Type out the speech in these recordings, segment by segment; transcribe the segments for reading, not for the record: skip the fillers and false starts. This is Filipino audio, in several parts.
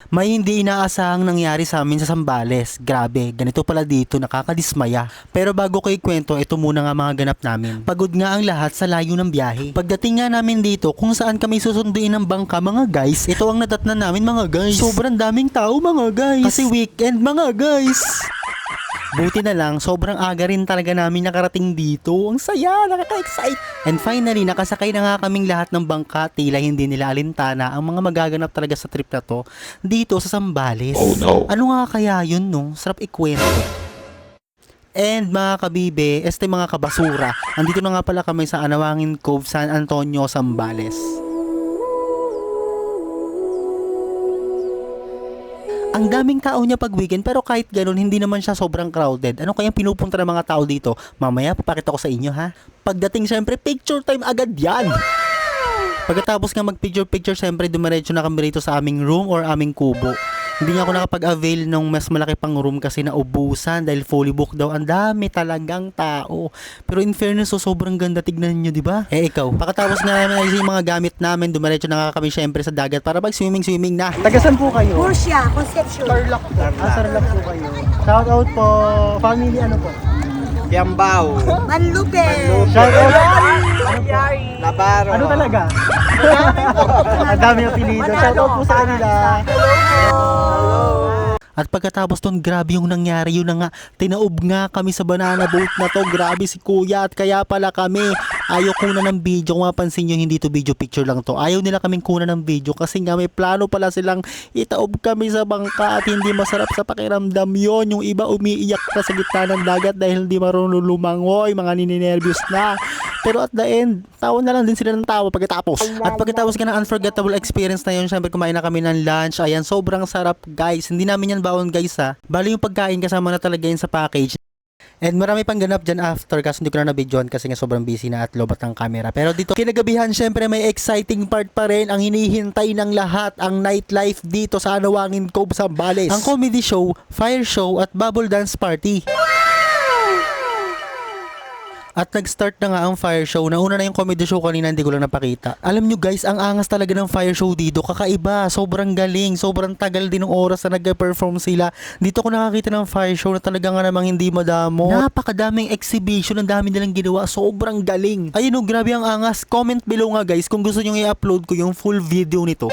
May hindi inaasahang nangyari sa amin sa Zambales. Grabe, ganito pala dito, nakakadismaya. Pero bago ko ikwento, ito muna nga mga ganap namin. Pagod nga ang lahat sa layo ng biyahe. Pagdating nga namin dito, kung saan kami susunduin ng bangka mga guys, ito ang nadatnan namin mga guys. Sobrang daming tao mga guys. Kasi weekend mga guys. Buti na lang, sobrang aga rin talaga namin nakarating dito. Ang saya, nakaka-excite. And finally, nakasakay na nga kaming lahat ng bangka. Tila hindi nila alintana ang mga magaganap talaga sa trip na to dito sa Zambales. Oh no. Ano nga kaya yun no? Sarap ikwento. And mga kabibe, mga kabasura, andito na nga pala kami sa Anawangin Cove, San Antonio, Zambales. Ang daming tao niya pag weekend pero kahit ganun hindi naman siya sobrang crowded. Ano kayang pinupunta ng mga tao dito? Mamaya papakita ko sa inyo ha. Pagdating syempre picture time agad yan. Pagkatapos nga mag picture syempre dumiretso na kami rito sa aming room or aming kubo. Hindi nga ako nakapag-avail ng mas malaki pang room kasi naubusan dahil fully booked daw. Ang dami talagang tao. Pero in fairness, sobrang ganda tignan nyo, di ba? Ikaw. Pagkatapos nga namin ayusin yung mga gamit namin, dumiretso na nga kami syempre sa dagat para mag-swimming na. Tagasan po kayo? Murcia, Concepcion. Tarlac po. Tarlac po kayo. Shout out po. Family ano po? Piambao. Manlupe. Shout out. Navarro. Ano talaga? Ang dami yung pilido. Shout out po sa kanila. At pagkatapos nun, grabe yung nangyari. Yun na nga, tinaob nga kami sa banana boat na to. Grabe si kuya at kaya pala kami. Ayaw kuna ng video. Kung mapansin nyo, hindi to video picture lang to. Ayaw nila kaming kuna ng video kasi nga may plano pala silang itaob kami sa bangka at hindi masarap sa pakiramdam yon. Yung iba umiiyak na sa gitna ng dagat dahil hindi marunong lumangoy. Mga nininervyos na. Pero at the end, tawa na lang din sila ng tawa pagkatapos. At pagkatapos ka ng unforgettable experience na yun, syempre kumain na kami ng lunch. Ayan, sobrang sarap guys. Hindi namin yan bawon guys ha. Bali yung pagkain kasama na talaga yun sa package. And marami pang ganap dyan after kasi hindi ko na na-videoan kasi nga sobrang busy na at lobat ng camera. Pero dito kinagabihan syempre may exciting part pa rin ang hinihintay ng lahat, ang nightlife dito sa Anawangin Cove, Zambales. Ang comedy show, fire show at bubble dance party. At nag-start na nga ang fire show. Nauna na yung comedy show kanina, hindi ko lang napakita. Alam nyo guys, ang angas talaga ng fire show dito. Kakaiba, sobrang galing, sobrang tagal din ng oras na nag-perform sila. Dito ko nakakita ng fire show na talaga nga namang hindi madamo. Napakadaming exhibition, ang dami nilang ginawa. Sobrang galing. Ayun o, grabe ang angas. Comment below nga guys kung gusto nyo i-upload ko yung full video nito.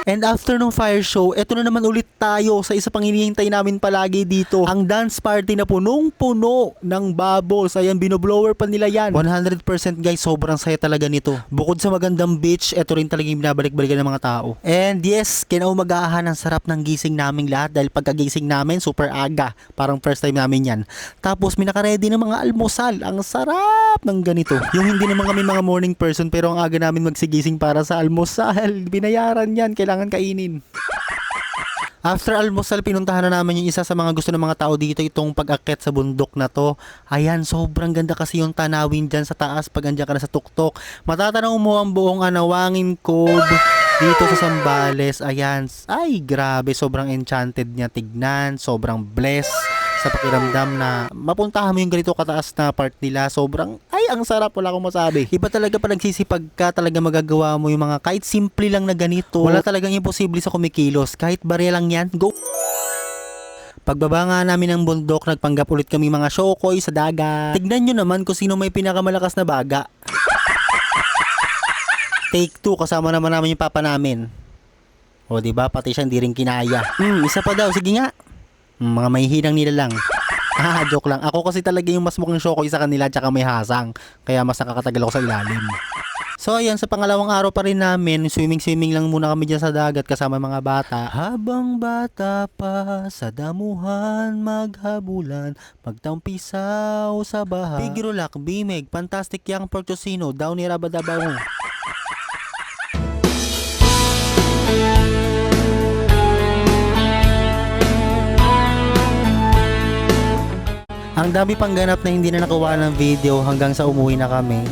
And after nung fire show, eto na naman ulit tayo sa isa pang hinihintay namin palagi dito. Ang dance party na punong-puno ng bubbles. Ayan, binoblower pa nila yan. 100% guys, sobrang saya talaga nito. Bukod sa magandang beach, eto rin talaga yung binabalik-balikan ng mga tao. And yes, kinaumagahan ang sarap ng gising naming lahat dahil pagkagising namin, super aga. Parang first time namin yan. Tapos may nakaredy ng mga almusal. Ang sarap ng ganito. Yung hindi naman kami mga morning person pero ang aga namin magsigising para sa almusal. Binayaran yan, kailangan kainin. After almusal, pinuntahan na namin yung isa sa mga gusto ng mga tao dito, itong pag-akyat sa bundok na to. Ayan, sobrang ganda kasi yung tanawin dyan sa taas pag andyan ka na sa tuktok. Matatanaw mo ang buong Anawangin Cove dito sa Zambales. Ayan, ay grabe, sobrang enchanted niya tignan, sobrang blessed sa pakiramdam na mapuntahan mo yung ganito kataas na part nila. Sobrang, ay ang sarap, wala akong masabi. Iba talaga pa nagsisipag ka, talaga magagawa mo yung mga kahit simple lang na ganito. Wala talagang imposible sa kumikilos. Kahit barya lang yan, go! Pagbaba nga namin ng bundok, nagpanggap ulit kami mga shokoy sa dagat. Tignan nyo naman kung sino may pinakamalakas na baga. Take 2, kasama naman namin yung papa namin. O diba, pati siya hindi rin kinaya. Isa pa daw, sige nga. Mga mahihinang nila lang. Joke lang. Ako kasi talaga yung mas mukhang shokoy sa kanila tsaka may hasang. Kaya mas nakakatagal ako sa ilalim. So ayan, sa pangalawang araw pa rin namin, swimming lang muna kami dyan sa dagat kasama mga bata. Habang bata pa, sa damuhan maghabulan, magtampisaw sa baha. Pigirulak, bimig, fantastic yang portosino, daw ni Rabadabaw. Ang dami pang ganap na hindi na nakuha ng video hanggang sa umuwi na kami.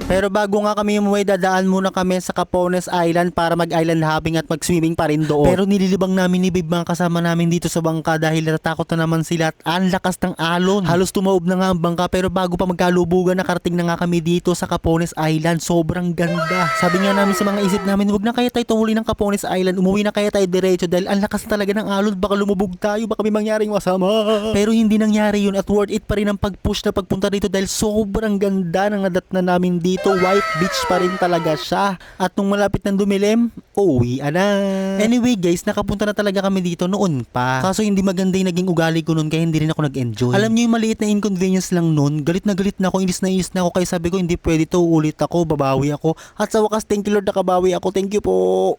Pero bago nga kami umuwi, dadaan muna kami sa Capones Island para mag-island hopping at mag-swimming pa rin doon. Pero nililibang namin ni Babe mga kasama namin dito sa bangka dahil natakot na naman sila at ang lakas ng alon. Halos tumaob na nga ang bangka, pero bago pa magkalubugan, nakarating na nga kami dito sa Capones Island. Sobrang ganda. Sabi nga namin sa mga isip namin, wag na kaya tayo tumuli ng Capones Island, umuwi na kaya tayo diretso dahil ang lakas talaga ng alon, baka lumubog tayo, baka may mangyaring masama. Pero hindi nangyari yun at worth it pa rin ang pag-push na pagpunta dito dahil sobrang ganda ng nadat na namin dito. White beach pa rin talaga siya. At nung malapit ng dumilim, uwi na. Anyway guys, nakapunta na talaga kami dito noon pa. Kaso hindi maganda yung naging ugali ko noon kaya hindi rin ako nag-enjoy. Alam niyo yung maliit na inconvenience lang noon, galit na ako, inis na ako kaya sabi ko hindi pwede to, ulit ako, babawi ako. At sa wakas, thank you Lord, nakabawi ako. Thank you po.